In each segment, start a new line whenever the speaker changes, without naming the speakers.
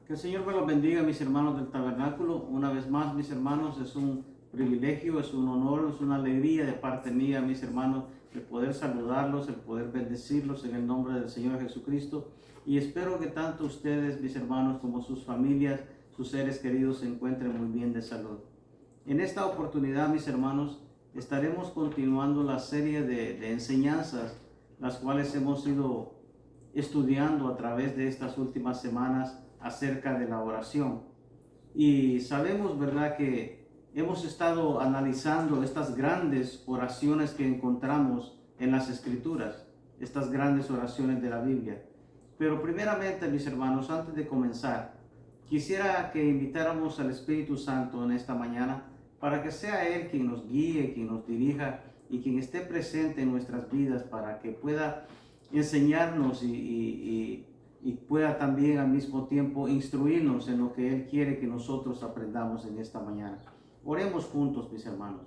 Que el Señor me los bendiga, mis hermanos del tabernáculo. Una vez más, mis hermanos, es un privilegio, es un honor, es una alegría de parte mía, mis hermanos, el poder saludarlos, el poder bendecirlos en el nombre del Señor Jesucristo. Y espero que tanto ustedes, mis hermanos, como sus familias, sus seres queridos, se encuentren muy bien de salud. En esta oportunidad, mis hermanos, estaremos continuando la serie de enseñanzas, las cuales hemos ido estudiando a través de estas últimas semanas acerca de la oración. Y sabemos, ¿verdad?, que hemos estado analizando estas grandes oraciones que encontramos en las Escrituras, estas grandes oraciones de la Biblia. Pero primeramente, mis hermanos, antes de comenzar, quisiera que invitáramos al Espíritu Santo en esta mañana para que sea Él quien nos guíe, quien nos dirija y quien esté presente en nuestras vidas para que pueda enseñarnos y pueda también al mismo tiempo instruirnos en lo que Él quiere que nosotros aprendamos en esta mañana. Oremos juntos, mis hermanos.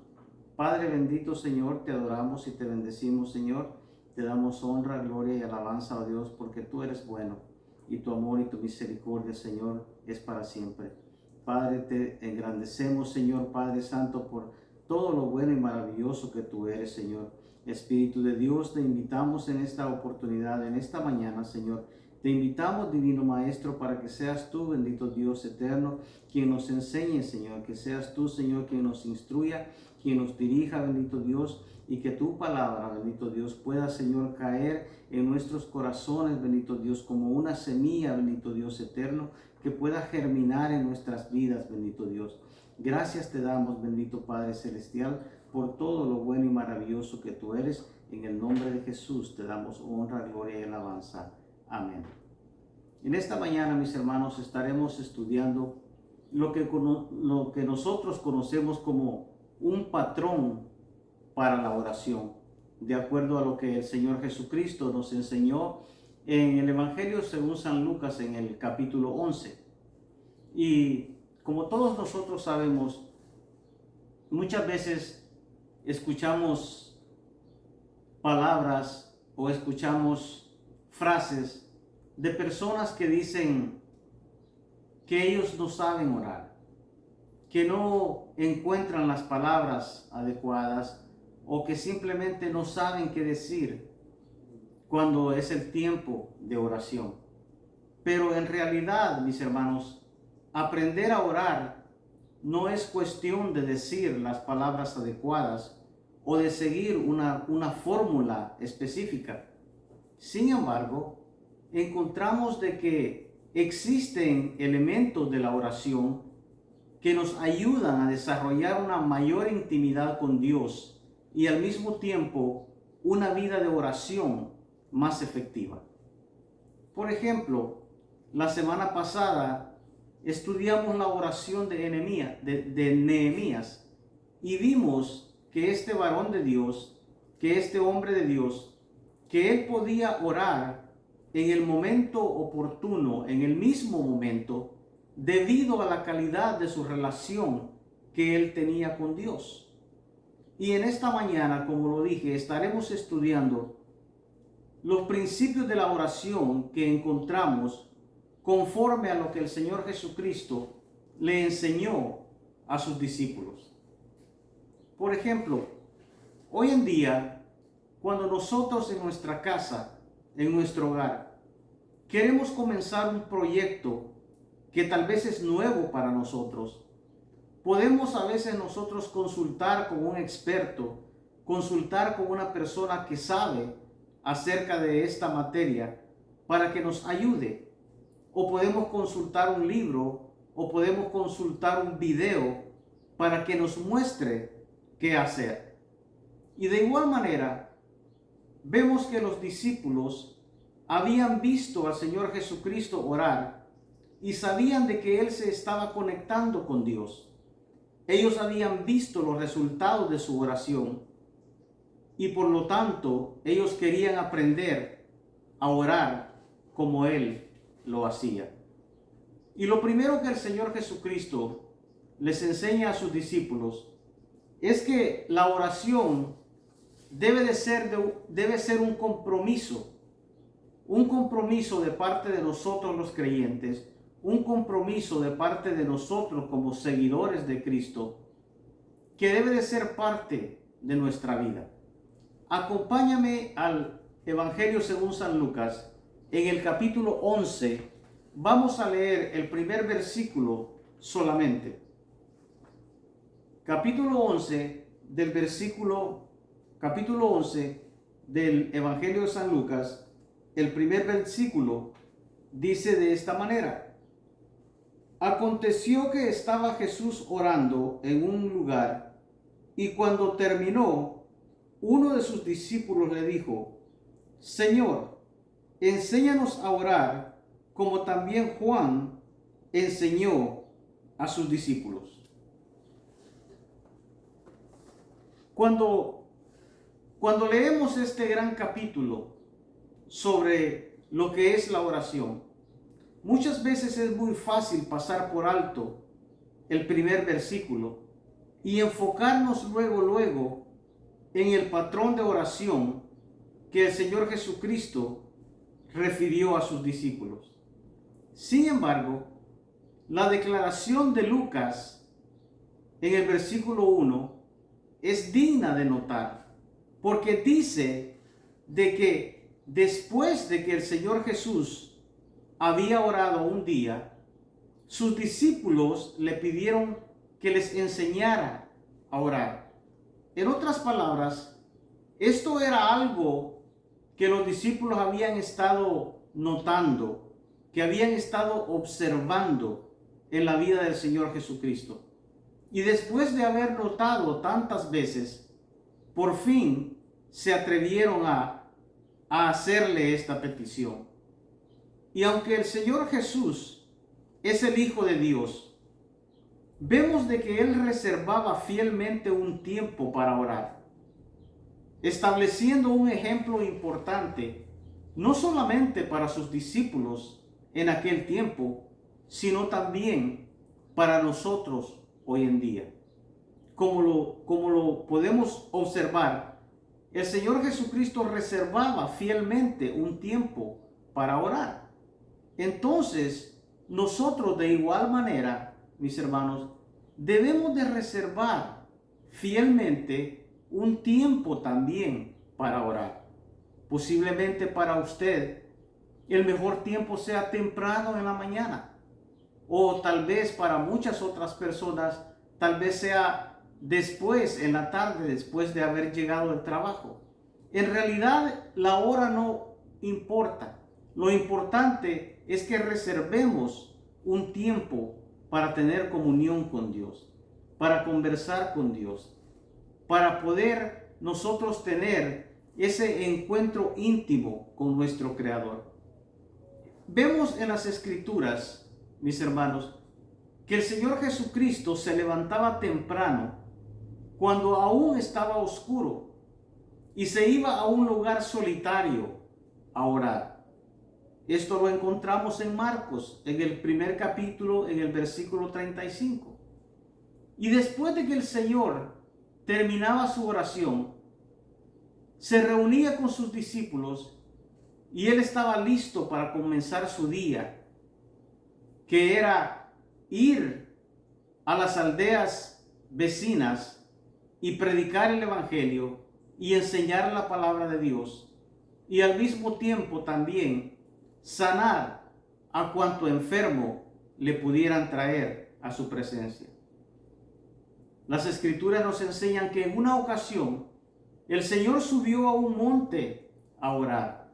Padre bendito, Señor, te adoramos y te bendecimos, Señor. Te damos honra, gloria y alabanza a Dios porque tú eres bueno y tu amor y tu misericordia, Señor, es para siempre. Padre, te engrandecemos, Señor, Padre Santo, por todo lo bueno y maravilloso que tú eres, Señor. Espíritu de Dios, te invitamos en esta oportunidad, en esta mañana, Señor. Te invitamos, Divino Maestro, para que seas tú, bendito Dios eterno, quien nos enseñe, Señor. Que seas tú, Señor, quien nos instruya, quien nos dirija, bendito Dios, y que tu palabra, bendito Dios, pueda, Señor, caer en nuestros corazones, bendito Dios, como una semilla, bendito Dios eterno, que pueda germinar en nuestras vidas, bendito Dios. Gracias te damos, bendito Padre Celestial, por todo lo bueno y maravilloso que tú eres. En el nombre de Jesús te damos honra, gloria y alabanza. Amén. En esta mañana, mis hermanos, estaremos estudiando lo que nosotros conocemos como un patrón para la oración, de acuerdo a lo que el Señor Jesucristo nos enseñó en el Evangelio según San Lucas en el capítulo 11. Y como todos nosotros sabemos, muchas veces escuchamos palabras o escuchamos frases de personas que dicen que ellos no saben orar, que no encuentran las palabras adecuadas o que simplemente no saben qué decir cuando es el tiempo de oración. Pero en realidad, mis hermanos, aprender a orar no es cuestión de decir las palabras adecuadas o de seguir una fórmula específica. Sin embargo, encontramos de que existen elementos de la oración que nos ayudan a desarrollar una mayor intimidad con Dios y al mismo tiempo una vida de oración más efectiva. Por ejemplo, la semana pasada estudiamos la oración de Nehemías y vimos que este varón de Dios, que este hombre de Dios, que él podía orar en el momento oportuno, en el mismo momento, debido a la calidad de su relación que él tenía con Dios. Y en esta mañana, como lo dije, estaremos estudiando los principios de la oración que encontramos conforme a lo que el Señor Jesucristo le enseñó a sus discípulos. Por ejemplo, hoy en día, cuando nosotros en nuestra casa, en nuestro hogar, queremos comenzar un proyecto que tal vez es nuevo para nosotros, podemos a veces nosotros consultar con un experto, consultar con una persona que sabe acerca de esta materia para que nos ayude. O podemos consultar un libro o podemos consultar un video para que nos muestre qué hacer. Y de igual manera, vemos que los discípulos habían visto al Señor Jesucristo orar y sabían de que Él se estaba conectando con Dios. Ellos habían visto los resultados de su oración y por lo tanto ellos querían aprender a orar como Él lo hacía. Y lo primero que el Señor Jesucristo les enseña a sus discípulos es que la oración debe ser un compromiso de parte de nosotros los creyentes, un compromiso de parte de nosotros como seguidores de Cristo que debe de ser parte de nuestra vida. Acompáñame al Evangelio según San Lucas, en el capítulo 11. Vamos a leer el primer versículo solamente. Capítulo 11 del Evangelio de San Lucas, el primer versículo dice de esta manera: Aconteció que estaba Jesús orando en un lugar, y cuando terminó, uno de sus discípulos le dijo: Señor, enséñanos a orar, como también Juan enseñó a sus discípulos. Cuando leemos este gran capítulo sobre lo que es la oración, muchas veces es muy fácil pasar por alto el primer versículo y enfocarnos luego en el patrón de oración que el Señor Jesucristo refirió a sus discípulos. Sin embargo, la declaración de Lucas en el versículo 1 es digna de notar, porque dice de que después de que el Señor Jesús había orado un día, sus discípulos le pidieron que les enseñara a orar. En otras palabras, esto era algo que los discípulos habían estado notando, que habían estado observando en la vida del Señor Jesucristo. Y después de haber notado tantas veces, por fin se atrevieron a hacerle esta petición. Y aunque el Señor Jesús es el Hijo de Dios, vemos de que Él reservaba fielmente un tiempo para orar, estableciendo un ejemplo importante, no solamente para sus discípulos en aquel tiempo, sino también para nosotros hoy en día. Como lo podemos observar, el Señor Jesucristo reservaba fielmente un tiempo para orar. Entonces, nosotros de igual manera, mis hermanos, debemos de reservar fielmente un tiempo también para orar. Posiblemente para usted el mejor tiempo sea temprano en la mañana, o tal vez para muchas otras personas tal vez sea después en la tarde, después de haber llegado del trabajo. En realidad la hora no importa. Lo importante es que reservemos un tiempo para tener comunión con Dios, para conversar con Dios, para poder nosotros tener ese encuentro íntimo con nuestro Creador. Vemos en las Escrituras, mis hermanos, que el Señor Jesucristo se levantaba temprano cuando aún estaba oscuro y se iba a un lugar solitario a orar. Esto lo encontramos en Marcos, en el primer capítulo, en el versículo 35. Y después de que el Señor terminaba su oración, se reunía con sus discípulos y Él estaba listo para comenzar su día, que era ir a las aldeas vecinas y predicar el Evangelio y enseñar la palabra de Dios, y al mismo tiempo también sanar a cuanto enfermo le pudieran traer a su presencia. Las Escrituras nos enseñan que en una ocasión el Señor subió a un monte a orar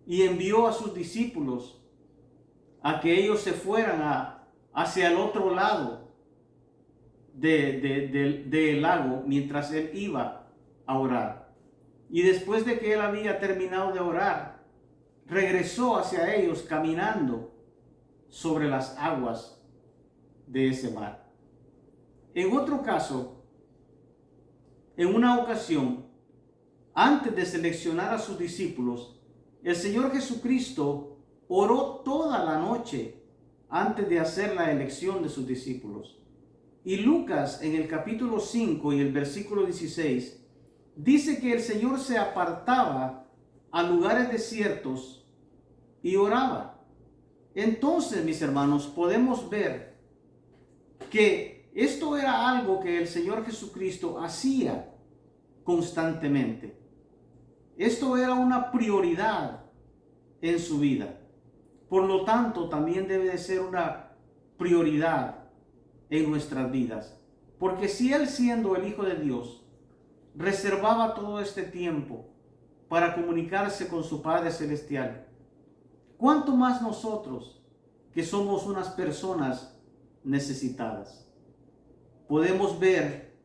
y envió a sus discípulos a que ellos se fueran hacia el otro lado del lago mientras Él iba a orar. Y después de que Él había terminado de orar, regresó hacia ellos caminando sobre las aguas de ese mar. En otro caso, en una ocasión, antes de seleccionar a sus discípulos, el Señor Jesucristo oró toda la noche antes de hacer la elección de sus discípulos. Y Lucas, en el capítulo 5 y el versículo 16, dice que el Señor se apartaba a lugares desiertos y oraba. entonces, mis hermanos, podemos ver que esto era algo que el Señor Jesucristo hacía constantemente. Esto era una prioridad en su vida. Por lo tanto, también debe de ser una prioridad en nuestras vidas. Porque si Él, siendo el Hijo de Dios, reservaba todo este tiempo para comunicarse con su Padre Celestial, ¿cuánto más nosotros, que somos unas personas necesitadas? Podemos ver,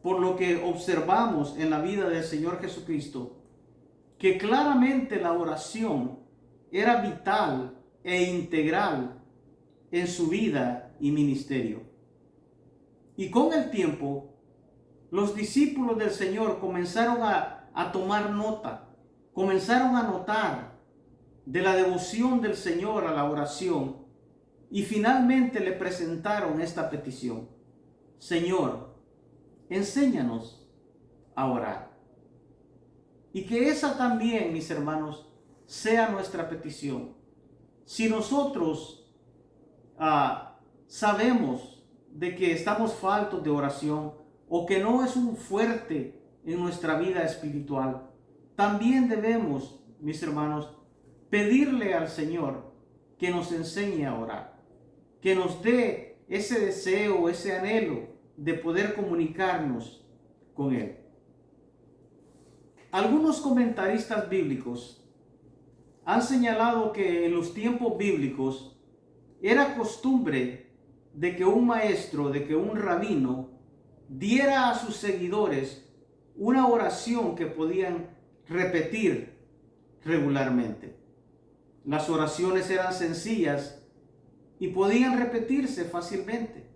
por lo que observamos en la vida del Señor Jesucristo, que claramente la oración era vital e integral en su vida y ministerio. Y con el tiempo, los discípulos del Señor comenzaron a tomar nota, comenzaron a notar de la devoción del Señor a la oración, y finalmente le presentaron esta petición: Señor, enséñanos a orar. Y que esa también, mis hermanos, sea nuestra petición. Si nosotros sabemos de que estamos faltos de oración, o que no es un fuerte en nuestra vida espiritual, también debemos, mis hermanos, pedirle al Señor que nos enseñe a orar, que nos dé ese deseo, ese anhelo de poder comunicarnos con Él. Algunos comentaristas bíblicos han señalado que en los tiempos bíblicos era costumbre de que un maestro, de que un rabino diera a sus seguidores una oración que podían repetir regularmente. Las oraciones eran sencillas y podían repetirse fácilmente.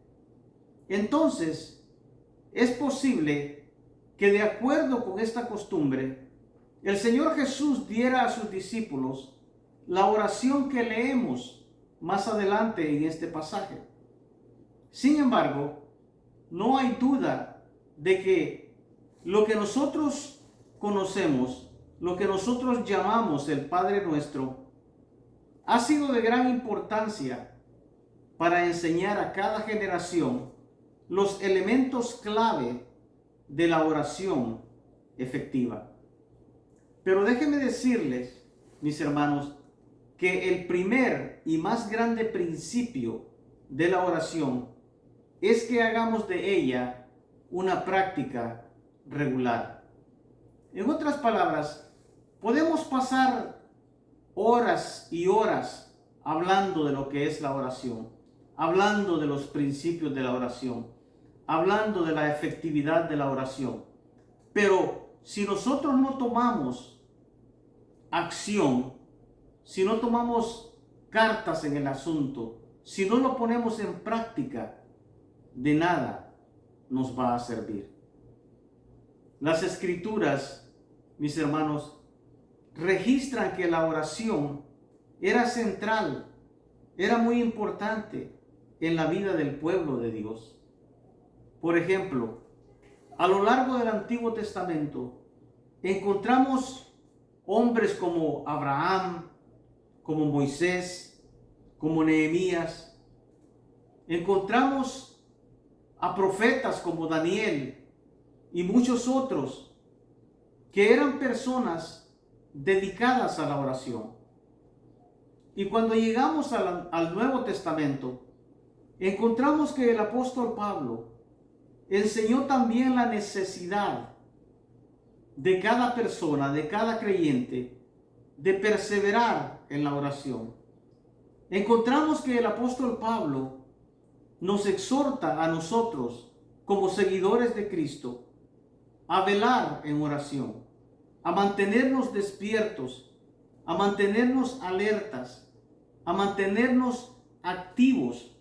Entonces, es posible que, de acuerdo con esta costumbre, el Señor Jesús diera a sus discípulos la oración que leemos más adelante en este pasaje. Sin embargo, no hay duda de que lo que nosotros conocemos, lo que nosotros llamamos el Padre Nuestro, ha sido de gran importancia para enseñar a cada generación los elementos clave de la oración efectiva. Pero déjenme decirles, mis hermanos, que el primer y más grande principio de la oración es que hagamos de ella una práctica regular. En otras palabras, podemos pasar horas y horas hablando de lo que es la oración, hablando de los principios de la oración, hablando de la efectividad de la oración. Pero si nosotros no tomamos acción, si no tomamos cartas en el asunto, si no lo ponemos en práctica, de nada nos va a servir. Las Escrituras, mis hermanos, registran que la oración era central, era muy importante en la vida del pueblo de Dios. Por ejemplo, a lo largo del Antiguo Testamento encontramos hombres como Abraham, como Moisés, como Nehemías. Encontramos a profetas como Daniel y muchos otros que eran personas dedicadas a la oración. Y cuando llegamos al Nuevo Testamento, encontramos que el apóstol Pablo enseñó también la necesidad de cada persona, de cada creyente, de perseverar en la oración. Encontramos que el apóstol Pablo nos exhorta a nosotros, como seguidores de Cristo, a velar en oración, a mantenernos despiertos, a mantenernos alertas, a mantenernos activos,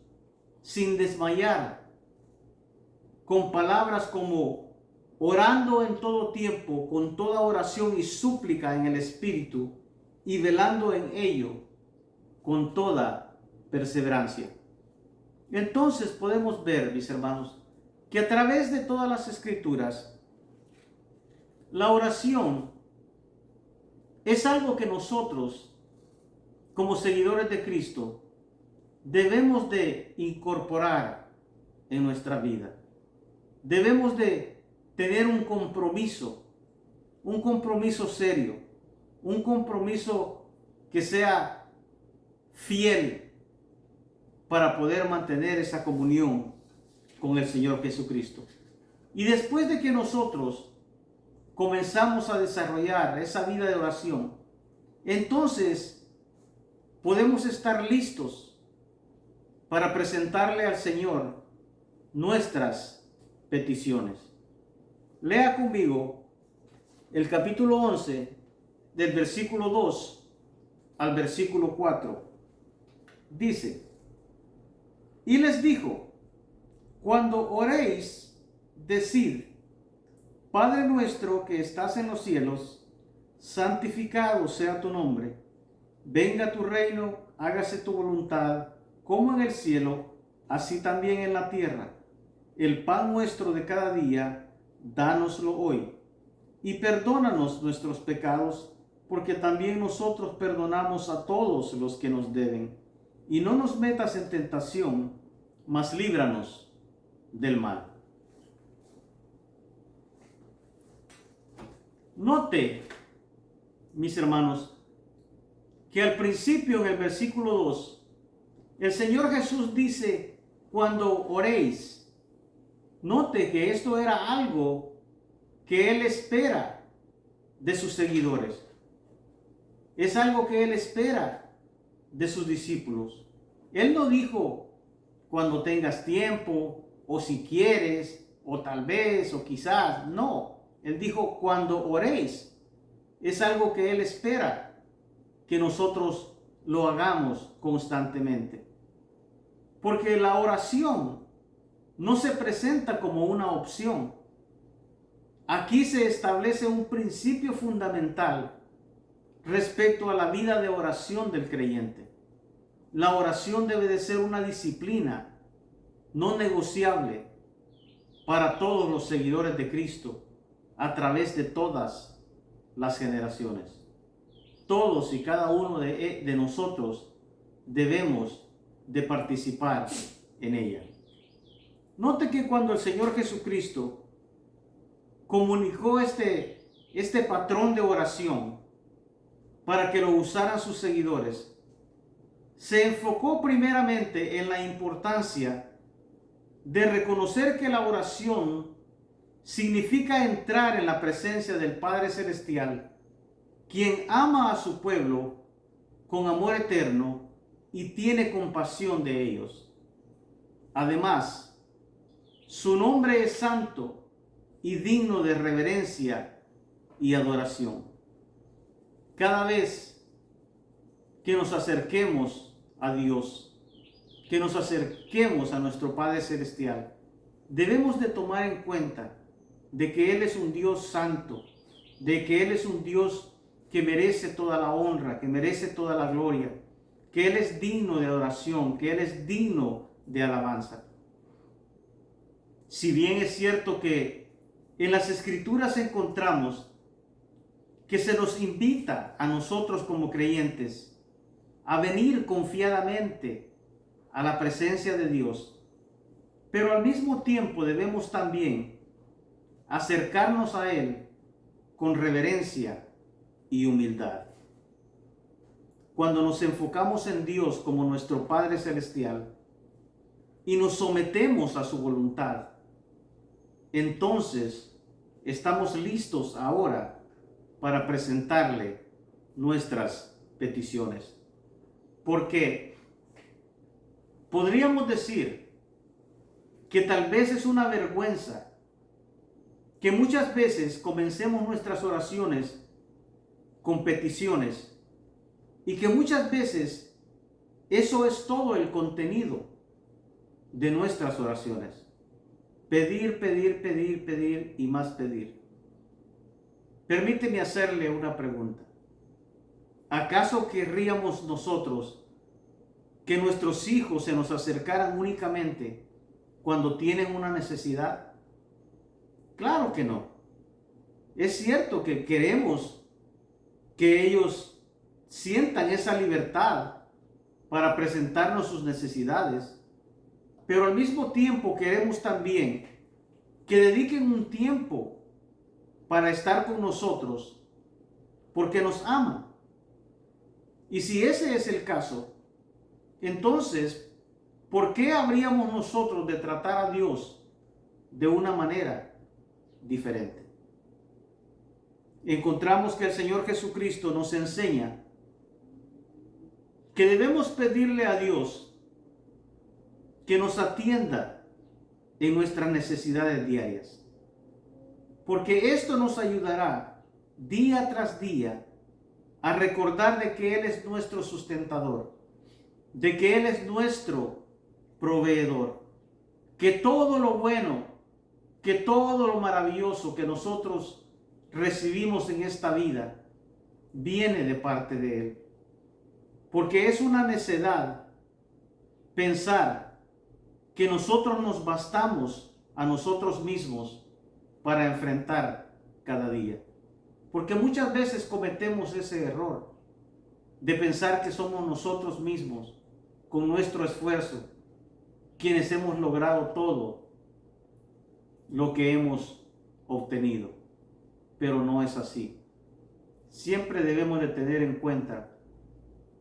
sin desmayar, con palabras como orando en todo tiempo, con toda oración y súplica en el Espíritu, y velando en ello con toda perseverancia. Entonces podemos ver, mis hermanos, que a través de todas las Escrituras, la oración es algo que nosotros, como seguidores de Cristo, debemos de incorporar en nuestra vida. Debemos de tener un compromiso serio, un compromiso que sea fiel para poder mantener esa comunión con el Señor Jesucristo. Y después de que nosotros comenzamos a desarrollar esa vida de oración, entonces podemos estar listos para presentarle al Señor nuestras peticiones. Lea conmigo el capítulo 11 del versículo 2 al versículo 4. Dice: y les dijo: cuando oréis, decid: Padre nuestro que estás en los cielos, santificado sea tu nombre. Venga tu reino, hágase tu voluntad, como en el cielo, así también en la tierra. El pan nuestro de cada día, dánoslo hoy. Y perdónanos nuestros pecados, porque también nosotros perdonamos a todos los que nos deben. Y no nos metas en tentación, mas líbranos del mal. Note, mis hermanos, que al principio en el versículo 2, el Señor Jesús dice: cuando oréis. Note que esto era algo que Él espera de sus seguidores. Es algo que Él espera de sus discípulos. Él no dijo: cuando tengas tiempo, o si quieres, o tal vez, o quizás. No, Él dijo: cuando oréis. Es algo que Él espera que nosotros lo hagamos constantemente. Porque la oración no se presenta como una opción. Aquí se establece un principio fundamental respecto a la vida de oración del creyente. La oración debe de ser una disciplina no negociable para todos los seguidores de Cristo a través de todas las generaciones. Todos y cada uno de nosotros debemos de participar en ella. Note que cuando el Señor Jesucristo comunicó este patrón de oración para que lo usaran sus seguidores, se enfocó primeramente en la importancia de reconocer que la oración significa entrar en la presencia del Padre Celestial, quien ama a su pueblo con amor eterno y tiene compasión de ellos. Además, su nombre es santo y digno de reverencia y adoración. Cada vez que nos acerquemos a Dios, que nos acerquemos a nuestro Padre Celestial, debemos de tomar en cuenta de que Él es un Dios santo, de que Él es un Dios que merece toda la honra, que merece toda la gloria, que Él es digno de adoración, que Él es digno de alabanza. Si bien es cierto que en las Escrituras encontramos que se nos invita a nosotros como creyentes a venir confiadamente a la presencia de Dios, pero al mismo tiempo debemos también acercarnos a Él con reverencia y humildad. Cuando nos enfocamos en Dios como nuestro Padre Celestial y nos sometemos a su voluntad, entonces estamos listos ahora para presentarle nuestras peticiones. Porque podríamos decir que tal vez es una vergüenza que muchas veces comencemos nuestras oraciones con peticiones y que muchas veces eso es todo el contenido de nuestras oraciones. Pedir, pedir, pedir, pedir y más pedir. Permíteme hacerle una pregunta. ¿Acaso querríamos nosotros que nuestros hijos se nos acercaran únicamente cuando tienen una necesidad? Claro que no. Es cierto que queremos que ellos sientan esa libertad para presentarnos sus necesidades, pero al mismo tiempo queremos también que dediquen un tiempo para estar con nosotros porque nos aman. Y si ese es el caso, entonces, ¿por qué habríamos nosotros de tratar a Dios de una manera diferente? Encontramos que el Señor Jesucristo nos enseña que debemos pedirle a Dios que nos atienda en nuestras necesidades diarias, porque esto nos ayudará día tras día a recordar de que Él es nuestro sustentador, de que Él es nuestro proveedor, que todo lo bueno, que todo lo maravilloso que nosotros recibimos en esta vida viene de parte de Él. Porque es una necedad pensar que nosotros nos bastamos a nosotros mismos para enfrentar cada día. Porque muchas veces cometemos ese error de pensar que somos nosotros mismos, con nuestro esfuerzo, quienes hemos logrado todo lo que hemos obtenido. Pero no es así. Siempre debemos de tener en cuenta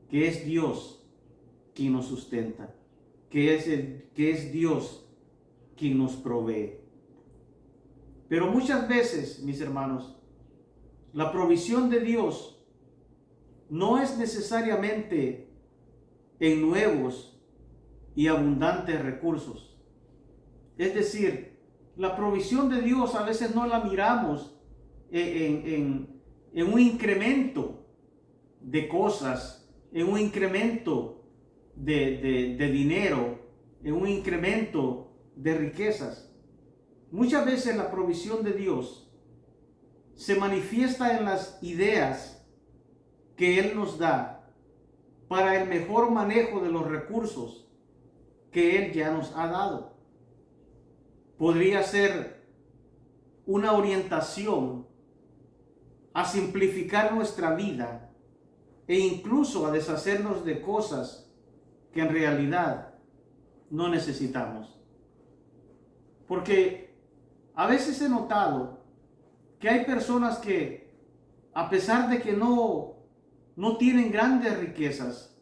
que es Dios quien nos sustenta, que es Dios quien nos provee. Pero muchas veces, mis hermanos, la provisión de Dios no es necesariamente en nuevos y abundantes recursos. Es decir, la provisión de Dios a veces no la miramos en un incremento de cosas, en un incremento de dinero, en un incremento de riquezas. Muchas veces la provisión de Dios se manifiesta en las ideas que Él nos da para el mejor manejo de los recursos que Él ya nos ha dado. Podría ser una orientación a simplificar nuestra vida e incluso a deshacernos de cosas que en realidad no necesitamos. Porque a veces he notado que hay personas que, a pesar de que no tienen grandes riquezas,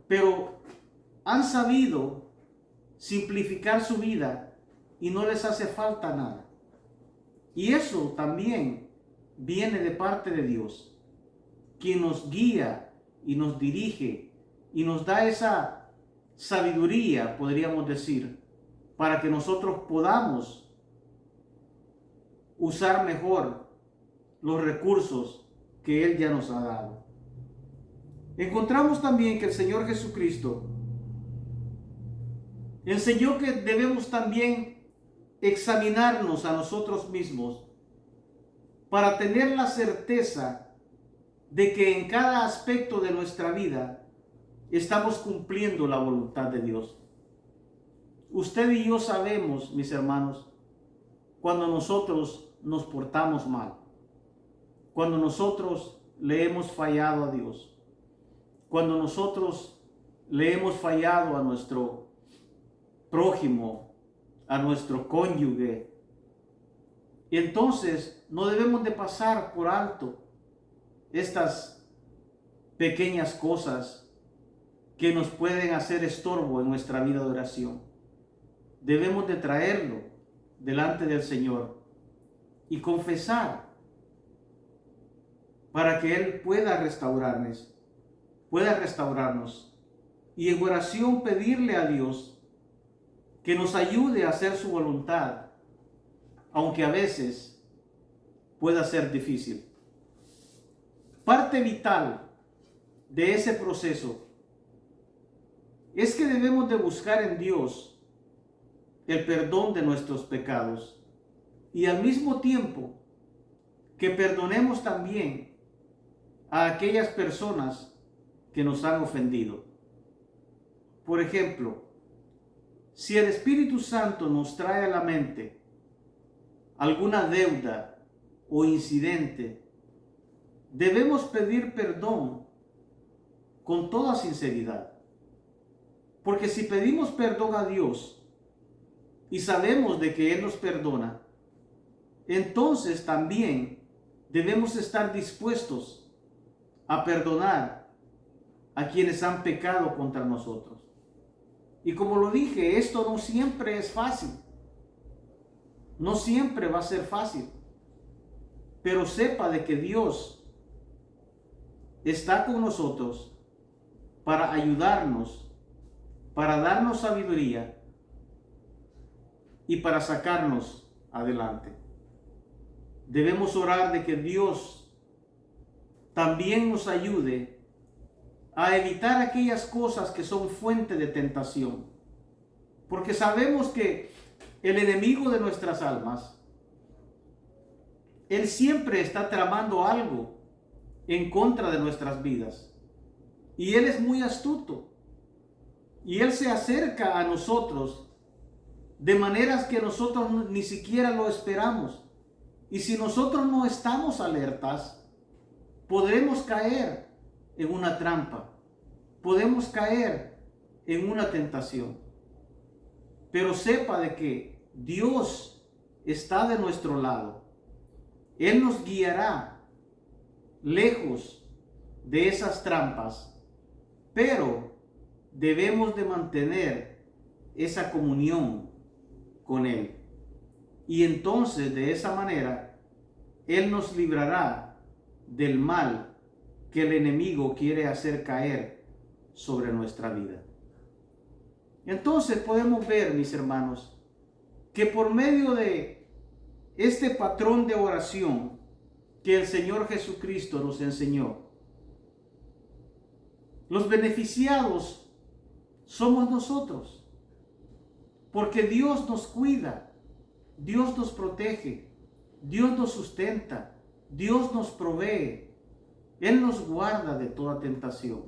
pero han sabido simplificar su vida y no les hace falta nada. Y eso también viene de parte de Dios, quien nos guía y nos dirige y nos da esa sabiduría, podríamos decir, para que nosotros podamos usar mejor los recursos que Él ya nos ha dado. Encontramos también que el Señor Jesucristo enseñó que debemos también examinarnos a nosotros mismos para tener la certeza de que en cada aspecto de nuestra vida estamos cumpliendo la voluntad de Dios. Usted y yo sabemos, mis hermanos, cuando nosotros nos portamos mal, cuando nosotros le hemos fallado a Dios, cuando nosotros le hemos fallado a nuestro prójimo, a nuestro cónyuge. Y entonces no debemos de pasar por alto estas pequeñas cosas que nos pueden hacer estorbo en nuestra vida de oración. Debemos de traerlo delante del Señor y confesar para que Él pueda restaurarnos y en oración pedirle a Dios que nos ayude a hacer su voluntad, aunque a veces pueda ser difícil. Parte vital de ese proceso es que debemos de buscar en Dios el perdón de nuestros pecados y al mismo tiempo que perdonemos también a aquellas personas que nos han ofendido. Por ejemplo, si el Espíritu Santo nos trae a la mente alguna deuda o incidente, debemos pedir perdón con toda sinceridad. Porque si pedimos perdón a Dios y sabemos de que Él nos perdona, entonces también debemos estar dispuestos a perdonar a quienes han pecado contra nosotros. Y como lo dije, esto no siempre es fácil. No siempre va a ser fácil. Pero sepa de que Dios está con nosotros para ayudarnos, para darnos sabiduría y para sacarnos adelante. Debemos orar de que Dios también nos ayude a evitar aquellas cosas que son fuente de tentación. Porque sabemos que el enemigo de nuestras almas, él siempre está tramando algo en contra de nuestras vidas. Y él es muy astuto. Y él se acerca a nosotros de maneras que nosotros ni siquiera lo esperamos. Y si nosotros no estamos alertas, podremos caer en una trampa. Podemos caer en una tentación. Pero sepa de que Dios está de nuestro lado. Él nos guiará lejos de esas trampas, pero debemos de mantener esa comunión con Él. Y entonces de esa manera Él nos librará del mal que el enemigo quiere hacer caer sobre nuestra vida. Entonces podemos ver, mis hermanos, que por medio de este patrón de oración que el Señor Jesucristo nos enseñó, los beneficiados somos nosotros, porque Dios nos cuida, Dios nos protege, Dios nos sustenta, Dios nos provee, Él nos guarda de toda tentación.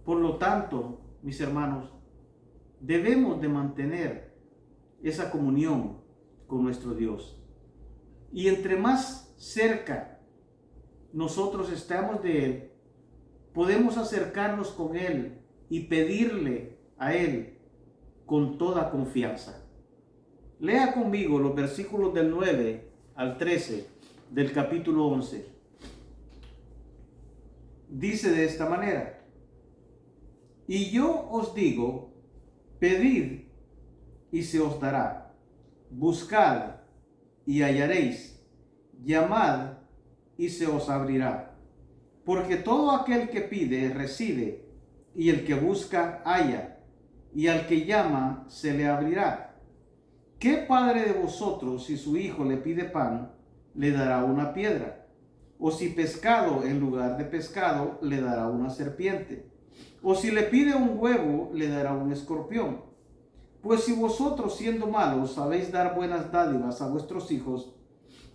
Por lo tanto, mis hermanos, debemos de mantener esa comunión con nuestro Dios. Y entre más cerca nosotros estamos de Él, podemos acercarnos con Él y pedirle a Él con toda confianza. Lea conmigo los versículos del 9 al 13 del capítulo 11. Dice de esta manera: y yo os digo, pedid y se os dará, buscad y hallaréis, llamad y se os abrirá. Porque todo aquel que pide recibe, y el que busca halla, y al que llama se le abrirá. ¿Qué padre de vosotros, si su hijo le pide pan, le dará una piedra? O si pescado en lugar de pescado, le dará una serpiente? O si le pide un huevo, le dará un escorpión. Pues si vosotros, siendo malos, sabéis dar buenas dádivas a vuestros hijos,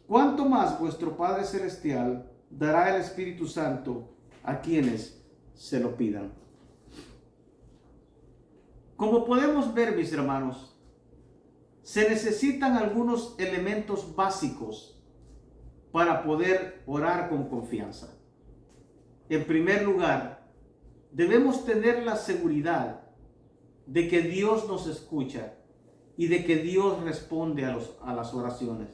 ¿cuánto más vuestro Padre Celestial dará el Espíritu Santo a quienes se lo pidan? Como podemos ver, mis hermanos, se necesitan algunos elementos básicos para poder orar con confianza. En primer lugar, debemos tener la seguridad de que Dios nos escucha y de que Dios responde a las oraciones.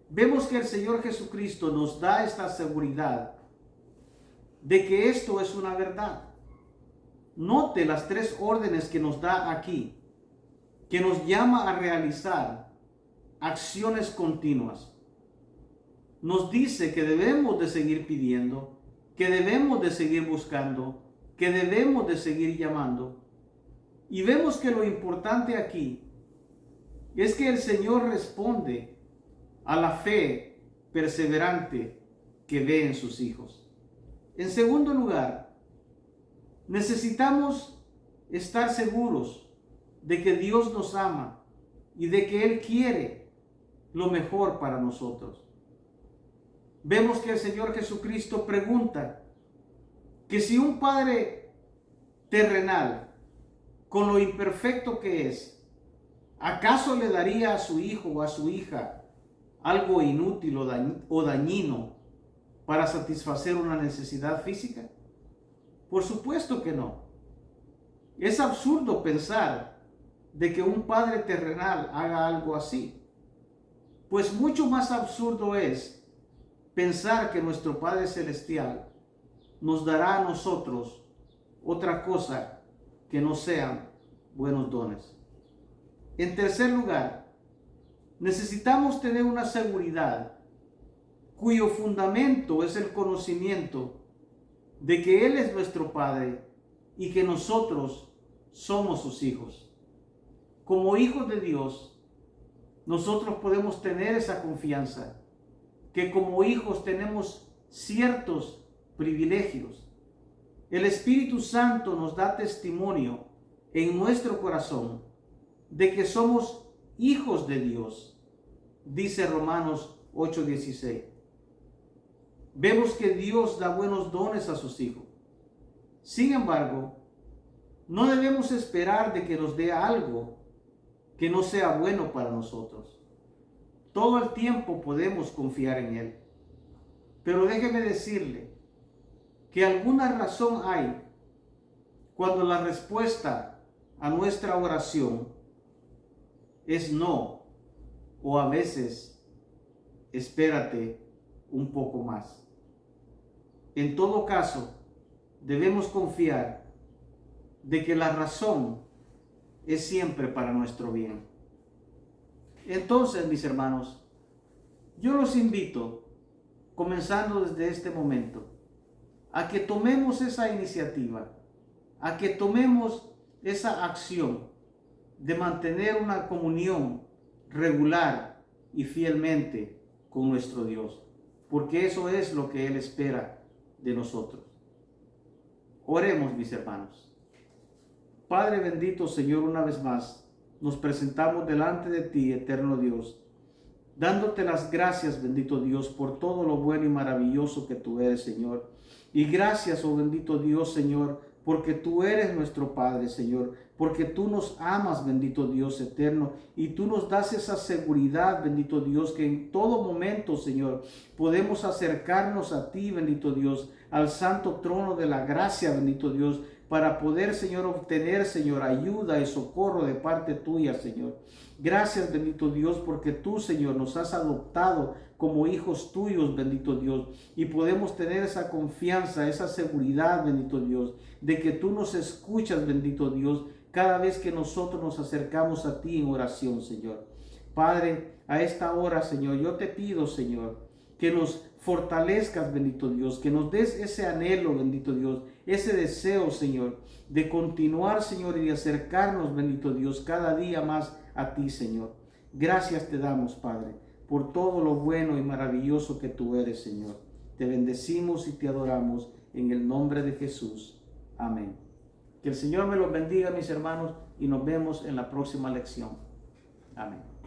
Vemos que el Señor Jesucristo nos da esta seguridad de que esto es una verdad. Note las 3 órdenes que nos da aquí, que nos llama a realizar acciones continuas. Nos dice que debemos de seguir pidiendo, que debemos de seguir buscando, que debemos de seguir llamando. Y vemos que lo importante aquí es que el Señor responde a la fe perseverante que ve en sus hijos. En segundo lugar, necesitamos estar seguros de que Dios nos ama y de que Él quiere lo mejor para nosotros. Vemos que el Señor Jesucristo pregunta que si un padre terrenal, con lo imperfecto que es, ¿acaso le daría a su hijo o a su hija algo inútil o dañino para satisfacer una necesidad física? Por supuesto que no. Es absurdo pensar de que un padre terrenal haga algo así. Pues mucho más absurdo es pensar que nuestro Padre Celestial nos dará a nosotros otra cosa que no sean buenos dones. En tercer lugar, necesitamos tener una seguridad cuyo fundamento es el conocimiento de que Él es nuestro Padre y que nosotros somos sus hijos. Como hijos de Dios, nosotros podemos tener esa confianza, que como hijos tenemos ciertos privilegios. El Espíritu Santo nos da testimonio en nuestro corazón de que somos hijos de Dios, dice Romanos 8:16. Vemos que Dios da buenos dones a sus hijos. Sin embargo, no debemos esperar de que nos dé algo que no sea bueno para nosotros. Todo el tiempo podemos confiar en Él. Pero déjeme decirle que alguna razón hay cuando la respuesta a nuestra oración es no, o a veces espérate un poco más. En todo caso, debemos confiar de que la razón es siempre para nuestro bien. Entonces, mis hermanos, yo los invito, comenzando desde este momento, a que tomemos esa iniciativa, a que tomemos esa acción de mantener una comunión regular y fielmente con nuestro Dios, porque eso es lo que Él espera de nosotros. Oremos, mis hermanos. Padre bendito, Señor, una vez más nos presentamos delante de ti, eterno Dios, dándote las gracias, bendito Dios, por todo lo bueno y maravilloso que tú eres, Señor. Y gracias, oh bendito Dios, Señor, porque tú eres nuestro Padre, Señor, porque tú nos amas, bendito Dios eterno, y tú nos das esa seguridad, bendito Dios, que en todo momento, Señor, podemos acercarnos a ti, bendito Dios, al santo trono de la gracia, bendito Dios, para poder, Señor, obtener, Señor, ayuda y socorro de parte tuya, Señor. Gracias, bendito Dios, porque tú, Señor, nos has adoptado como hijos tuyos, bendito Dios, y podemos tener esa confianza, esa seguridad, bendito Dios, de que tú nos escuchas, bendito Dios, cada vez que nosotros nos acercamos a ti en oración, Señor. Padre, a esta hora, Señor, yo te pido, Señor, que nos fortalezcas, bendito Dios, que nos des ese anhelo, bendito Dios, ese deseo, Señor, de continuar, Señor, y de acercarnos, bendito Dios, cada día más a ti, Señor. Gracias te damos, Padre, por todo lo bueno y maravilloso que tú eres, Señor. Te bendecimos y te adoramos en el nombre de Jesús. Amén. Que el Señor me los bendiga, mis hermanos, y nos vemos en la próxima lección. Amén.